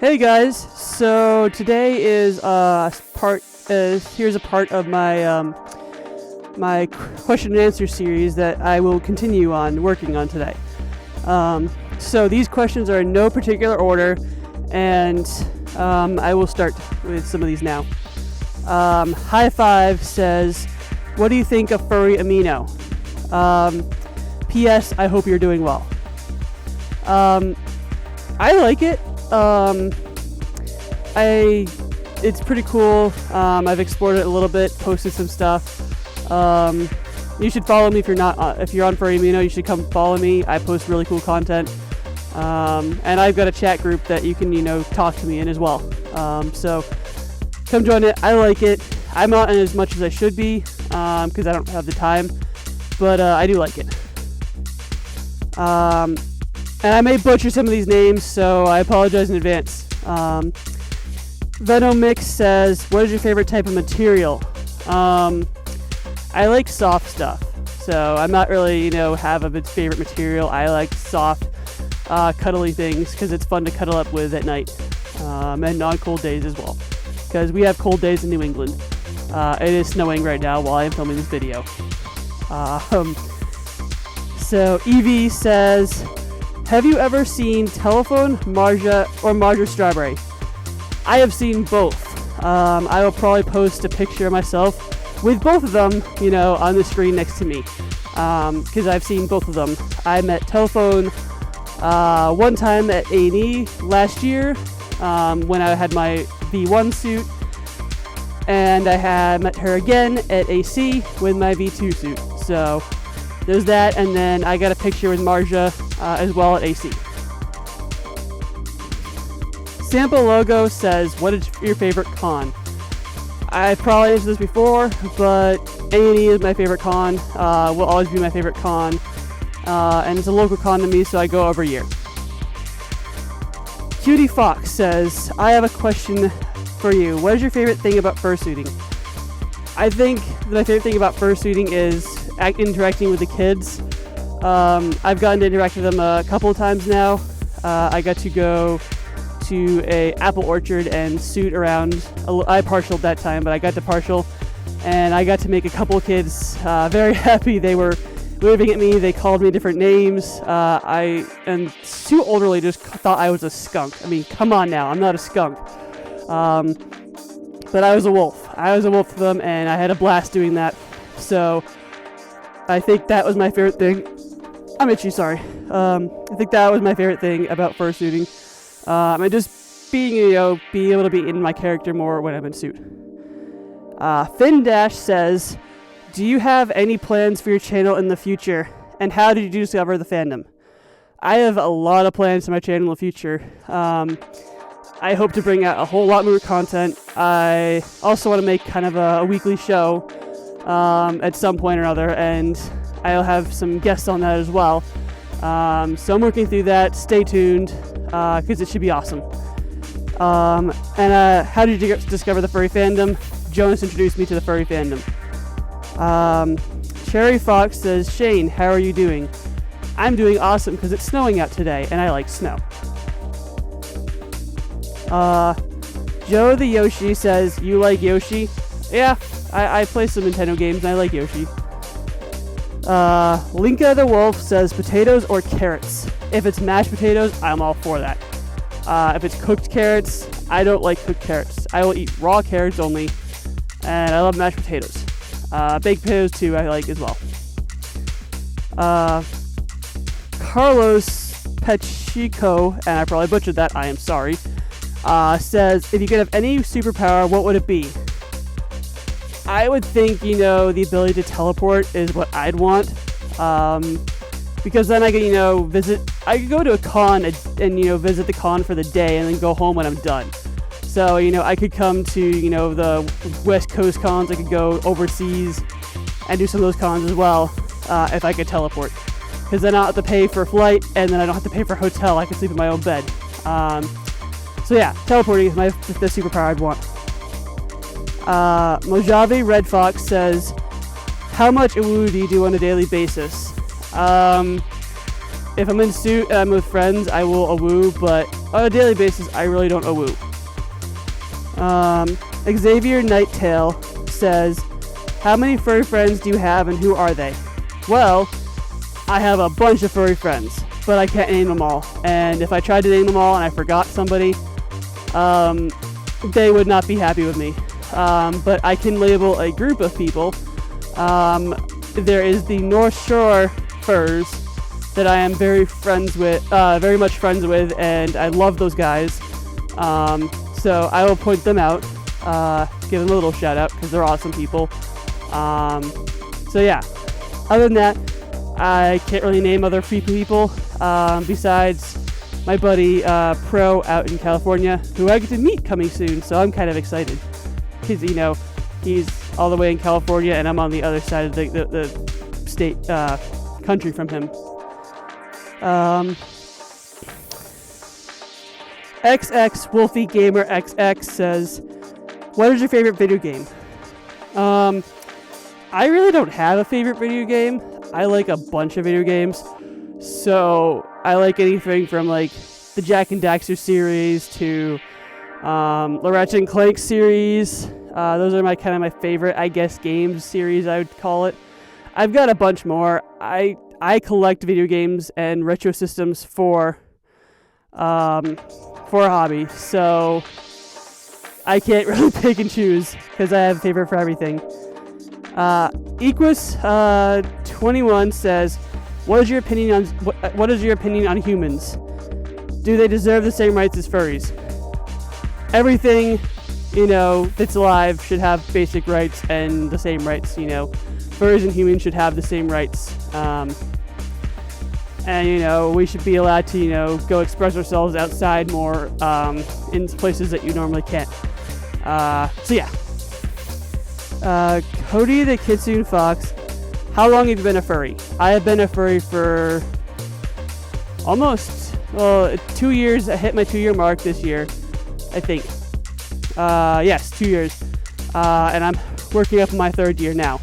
Hey guys, so today is here's a part of my my question and answer series that I will continue on working on today. So these questions are in no particular order, and I will start with some of these now. High Five says, what do you think of furry amino? P.S. I hope you're doing well. I like it. It's pretty cool. I've explored it a little bit, posted some stuff. You should follow me if you're not. If you're on Furry Amino, you should come follow me. I post really cool content, and I've got a chat group that you can, talk to me in as well. So come join it. I like it. I'm not in as much as I should be because I don't have the time, but I do like it. And I may butcher some of these names, so I apologize in advance. Venomix says, what is your favorite type of material? I like soft stuff, so I'm not really, have a favorite material. I like soft, cuddly things because it's fun to cuddle up with at night, and on cold days as well, because we have cold days in New England. It is snowing right now while I'm filming this video. So Evie says, have you ever seen Telephone, Marja, or Marja Strawberry? I have seen both. I will probably post a picture of myself with both of them, on the screen next to me, because I've seen both of them. I met Telephone one time at A&E last year when I had my V1 suit, and I had met her again at AC with my V2 suit. So there's that, and then I got a picture with Marja as well at AC. Sample Logo says, what is your favorite con? I've probably answered this before, but A&E is my favorite con, will always be my favorite con, and it's a local con to me, so I go every year. Cutie Fox says, I have a question for you. What is your favorite thing about fursuiting? I think my favorite thing about fursuiting is interacting with the kids. I've gotten to interact with them a couple of times now. I got to go to a apple orchard and suit around. I partialed that time, but I got to partial, and I got to make a couple of kids very happy. They were waving at me. They called me different names. And two elderly just thought I was a skunk. I mean, come on now, I'm not a skunk. But I was a wolf. I was a wolf for them, and I had a blast doing that. So I think that was my favorite thing. I'm itchy, sorry. I think that was my favorite thing about fursuiting. And just being able to be in my character more when I'm in suit. Finn Dash says, do you have any plans for your channel in the future? And how did you discover the fandom? I have a lot of plans for my channel in the future. I hope to bring out a whole lot more content. I also want to make kind of a weekly show at some point or other, and I'll have some guests on that as well. So I'm working through that. Stay tuned, because it should be awesome. And how did you discover the furry fandom? Jonas introduced me to the furry fandom. Cherry Fox says, Shane, how are you doing? I'm doing awesome because it's snowing out today, and I like snow. Joe the Yoshi says, you like Yoshi? Yeah, I play some Nintendo games, and I like Yoshi. Linka the Wolf says, potatoes or carrots? If it's mashed potatoes, I'm all for that. If it's cooked carrots, I don't like cooked carrots. I will eat raw carrots only, and I love mashed potatoes. Baked potatoes too, I like as well. Carlos Pacheco, and I probably butchered that, I am sorry, says, if you could have any superpower, what would it be? I would think, the ability to teleport is what I'd want. Because then I could, visit. I could go to a con and visit the con for the day and then go home when I'm done. So, I could come to, the West Coast cons. I could go overseas and do some of those cons as well if I could teleport. Because then I don't have to pay for a flight, and then I don't have to pay for a hotel. I can sleep in my own bed. So yeah, teleporting is the superpower I'd want. Mojave Red Fox says, how much awoo do you do on a daily basis? If I'm in suit and I'm with friends, I will awoo, but on a daily basis, I really don't know woo. Xavier Nighttail says, how many furry friends do you have and who are they? Well, I have a bunch of furry friends, but I can't name them all. And if I tried to name them all and I forgot somebody, they would not be happy with me. But I can label a group of people. There is the North Shore Furs that I am very much friends with, and I love those guys. So I will point them out, give them a little shout out because they're awesome people. So yeah, other than that, I can't really name other free people besides my buddy Pro out in California, who I get to meet coming soon. So I'm kind of excited because he's all the way in California and I'm on the other side of the state country from him. XX Wolfie Gamer XX says, what is your favorite video game? I really don't have a favorite video game. I like a bunch of video games. So I like anything from like the Jak and Daxter series to the Ratchet and Clank series. Those are my favorite, I guess, games series, I would call it. I've got a bunch more. I collect video games and retro systems for a hobby, so I can't really pick and choose because I have a favorite for everything. Equus21 says, what is your opinion on humans? Do they deserve the same rights as furries? Everything, that's alive should have basic rights and the same rights. Furries and humans should have the same rights. And we should be allowed to go express ourselves outside more in places that you normally can't. So yeah. Cody the Kitsune Fox, how long have you been a furry? I have been a furry for almost 2 years. I hit my 2-year mark this year, I think. Yes, 2 years. And I'm working up my 3rd year now.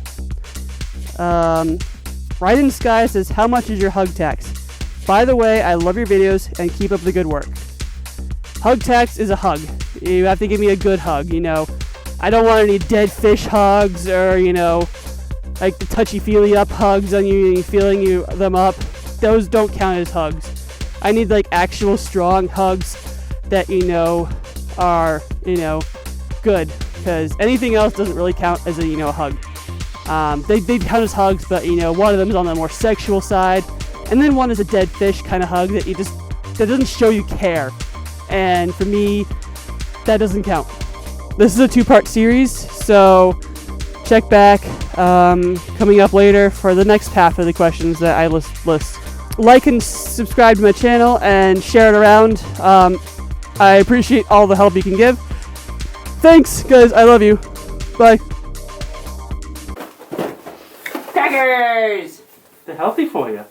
Raiden Sky says, how much is your hug tax? By the way, I love your videos and keep up the good work. Hug tax is a hug. You have to give me a good hug, I don't want any dead fish hugs or, like the touchy-feely up hugs on you and feeling them up. Those don't count as hugs. I need like actual strong hugs that, are, good. Because anything else doesn't really count as a hug. They count as hugs, but one of them is on the more sexual side, and then one is a dead fish kind of hug that that doesn't show you care. And for me, that doesn't count. This is a 2-part series, so check back coming up later for the next half of the questions that I list. Like and subscribe to my channel and share it around. I appreciate all the help you can give. Thanks, guys. I love you. Bye. Crackers! They're healthy for you.